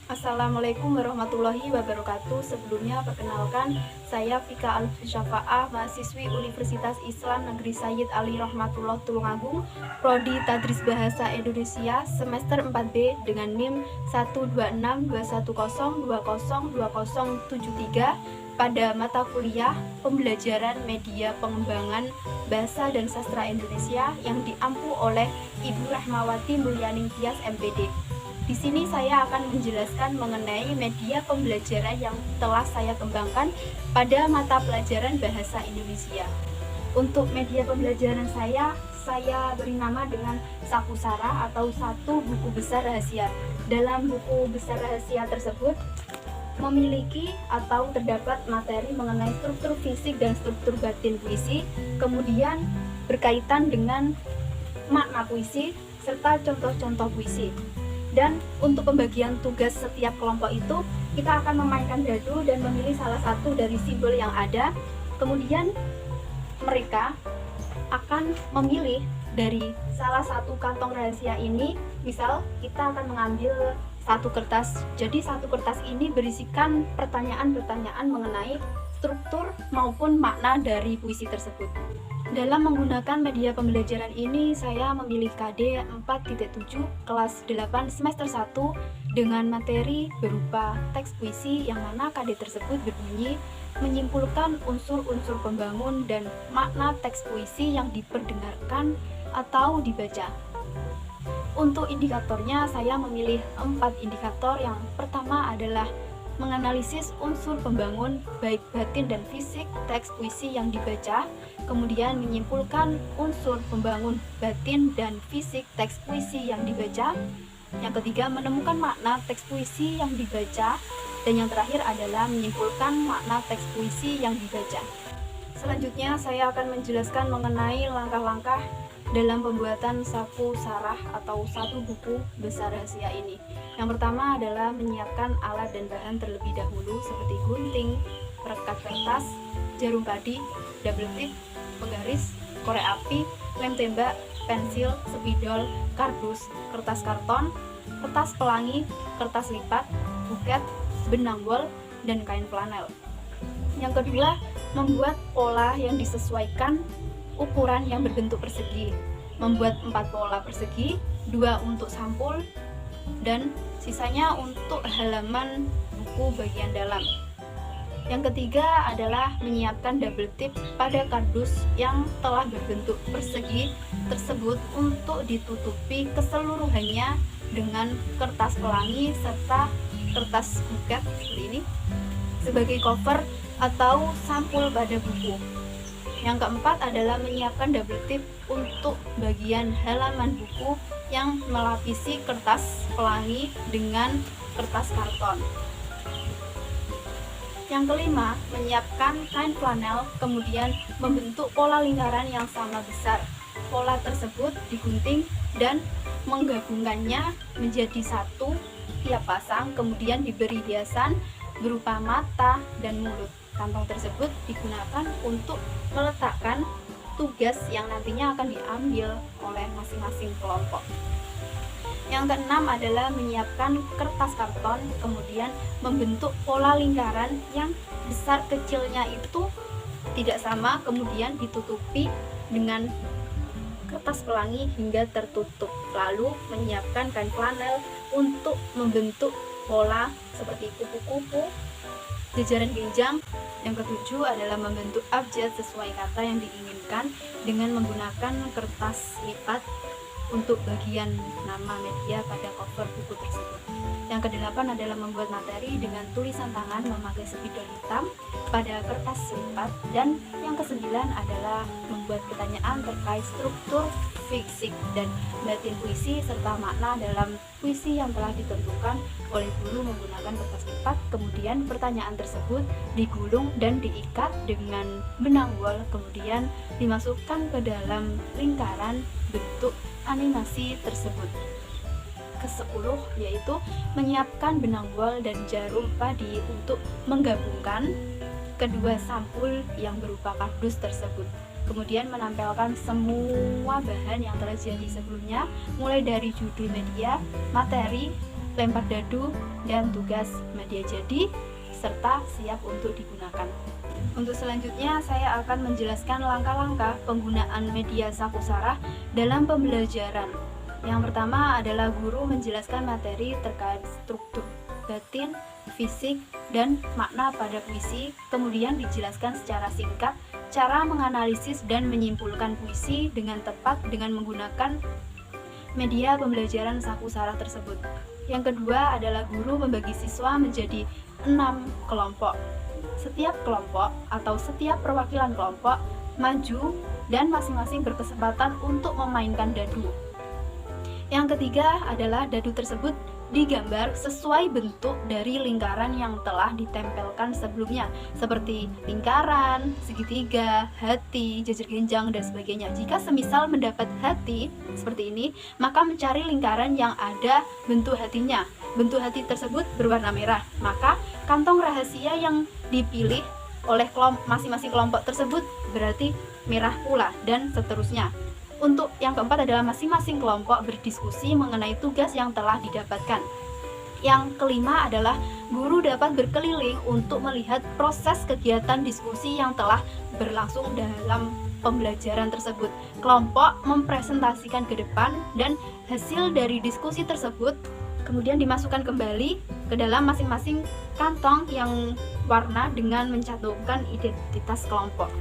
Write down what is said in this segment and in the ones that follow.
Assalamualaikum warahmatullahi wabarakatuh. Sebelumnya perkenalkan, saya Fika Al-Syafa'ah, mahasiswi Universitas Islam Negeri Sayyid Ali Rahmatullah Tulungagung, Prodi Tadris Bahasa Indonesia, semester 4B dengan NIM 1262102020073 pada mata kuliah Pembelajaran Media Pengembangan Bahasa dan Sastra Indonesia yang diampu oleh Ibu Rahmawati Mulyaning Tias MPD. Di sini saya akan menjelaskan mengenai media pembelajaran yang telah saya kembangkan pada mata pelajaran Bahasa Indonesia. Untuk media pembelajaran saya beri nama dengan Sakusara atau Satu Buku Besar Rahasia. Dalam buku besar rahasia tersebut memiliki atau terdapat materi mengenai struktur fisik dan struktur batin puisi, kemudian berkaitan dengan makna puisi, serta contoh-contoh puisi. Dan untuk pembagian tugas setiap kelompok itu, kita akan memainkan dadu dan memilih salah satu dari simbol yang ada. Kemudian mereka akan memilih dari salah satu kantong rahasia ini. Misal kita akan mengambil satu kertas. Jadi satu kertas ini berisikan pertanyaan-pertanyaan mengenai struktur maupun makna dari puisi tersebut. Dalam menggunakan media pembelajaran ini, saya memilih KD 4.7 kelas 8 semester 1 dengan materi berupa teks puisi yang mana KD tersebut berbunyi menyimpulkan unsur-unsur pembangun dan makna teks puisi yang diperdengarkan atau dibaca. Untuk indikatornya, saya memilih 4 indikator. Yang pertama adalah menganalisis unsur pembangun baik batin dan fisik teks puisi yang dibaca, kemudian menyimpulkan unsur pembangun batin dan fisik teks puisi yang dibaca. Yang ketiga, menemukan makna teks puisi yang dibaca, dan yang terakhir adalah menyimpulkan makna teks puisi yang dibaca. Selanjutnya saya akan menjelaskan mengenai langkah-langkah dalam pembuatan saku sarah atau satu buku besar rahasia ini. Yang pertama adalah menyiapkan alat dan bahan terlebih dahulu seperti gunting, perekat kertas, jarum padi, double tip, penggaris, korek api, lem tembak, pensil, spidol, kardus, kertas karton, kertas pelangi, kertas lipat, buket, benang wol, dan kain flanel. Yang kedua, membuat pola yang disesuaikan ukuran yang berbentuk persegi, membuat 4 pola persegi, 2 untuk sampul, dan sisanya untuk halaman buku bagian dalam. Yang ketiga adalah menyiapkan double tip pada kardus yang telah berbentuk persegi tersebut untuk ditutupi keseluruhannya dengan kertas pelangi serta kertas buket seperti ini sebagai cover atau sampul pada buku. Yang keempat adalah menyiapkan double tip untuk bagian halaman buku yang melapisi kertas pelangi dengan kertas karton. Yang kelima, menyiapkan kain flanel, kemudian membentuk pola lingkaran yang sama besar. Pola tersebut digunting dan menggabungkannya menjadi satu tiap pasang, kemudian diberi hiasan berupa mata dan mulut. Kantong tersebut digunakan untuk meletakkan tugas yang nantinya akan diambil oleh masing-masing kelompok. Yang keenam adalah menyiapkan kertas karton, kemudian membentuk pola lingkaran yang besar kecilnya itu tidak sama, kemudian ditutupi dengan kertas pelangi hingga tertutup. Lalu menyiapkan kain flanel untuk membentuk pola seperti kupu-kupu, jajaran genjang. Yang ketujuh adalah membentuk abjad sesuai kata yang diinginkan dengan menggunakan kertas lipat untuk bagian nama media pada cover buku tersebut. Yang kedelapan adalah membuat materi dengan tulisan tangan memakai spidol hitam pada kertas lipat. Dan yang kesembilan adalah membuat pertanyaan terkait struktur, fisik, dan batin puisi serta makna dalam puisi yang telah ditentukan oleh guru menggunakan kertas lipat. Kemudian pertanyaan tersebut digulung dan diikat dengan benang wol, kemudian dimasukkan ke dalam lingkaran bentuk animasi tersebut. Ke-10 yaitu menyiapkan benang wol dan jarum padi untuk menggabungkan kedua sampul yang berupa kardus tersebut. Kemudian menempelkan semua bahan yang telah jadi sebelumnya, mulai dari judul media, materi, lempar dadu, dan tugas media jadi, serta siap untuk digunakan. Untuk selanjutnya saya akan menjelaskan langkah-langkah penggunaan media saku sarah dalam pembelajaran. Yang pertama adalah guru menjelaskan materi terkait struktur batin, fisik, dan makna pada puisi. Kemudian dijelaskan secara singkat cara menganalisis dan menyimpulkan puisi dengan tepat dengan menggunakan media pembelajaran saku sarah tersebut. Yang kedua adalah guru membagi siswa menjadi 6 kelompok. Setiap kelompok atau setiap perwakilan kelompok maju dan masing-masing berkesempatan untuk memainkan dadu. Yang ketiga adalah dadu tersebut digambar sesuai bentuk dari lingkaran yang telah ditempelkan sebelumnya, seperti lingkaran, segitiga, hati, jajar genjang, dan sebagainya. Jika semisal mendapat hati seperti ini, maka mencari lingkaran yang ada bentuk hatinya. Bentuk hati tersebut berwarna merah, maka kantong rahasia yang dipilih oleh masing-masing kelompok tersebut berarti merah pula, dan seterusnya. Untuk yang keempat adalah masing-masing kelompok berdiskusi mengenai tugas yang telah didapatkan. Yang kelima adalah guru dapat berkeliling untuk melihat proses kegiatan diskusi yang telah berlangsung dalam pembelajaran tersebut. Kelompok mempresentasikan ke depan dan hasil dari diskusi tersebut kemudian dimasukkan kembali ke dalam masing-masing kantong yang warna dengan mencantumkan identitas kelompok.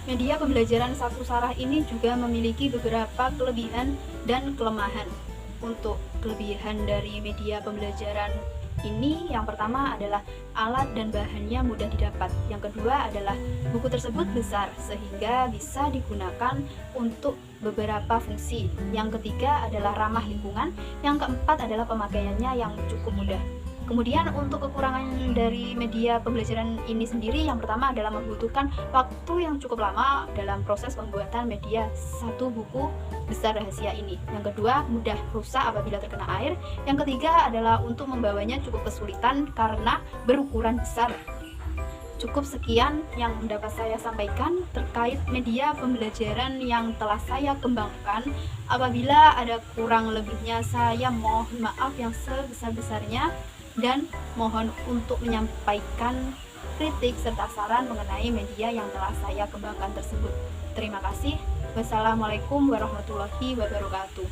Media pembelajaran saku sarah ini juga memiliki beberapa kelebihan dan kelemahan. Untuk kelebihan dari media pembelajaran ini, yang pertama adalah alat dan bahannya mudah didapat. Yang kedua adalah buku tersebut besar sehingga bisa digunakan untuk beberapa fungsi. Yang ketiga adalah ramah lingkungan. Yang keempat adalah pemakaiannya yang cukup mudah. Kemudian untuk kekurangan dari media pembelajaran ini sendiri, yang pertama adalah membutuhkan waktu yang cukup lama dalam proses pembuatan media satu buku besar rahasia ini. Yang kedua, mudah rusak apabila terkena air. Yang ketiga adalah untuk membawanya cukup kesulitan karena berukuran besar. Cukup sekian yang dapat saya sampaikan terkait media pembelajaran yang telah saya kembangkan. Apabila ada kurang lebihnya, saya mohon maaf yang sebesar-besarnya dan mohon untuk menyampaikan kritik serta saran mengenai media yang telah saya kembangkan tersebut. Terima kasih. Wassalamualaikum warahmatullahi wabarakatuh.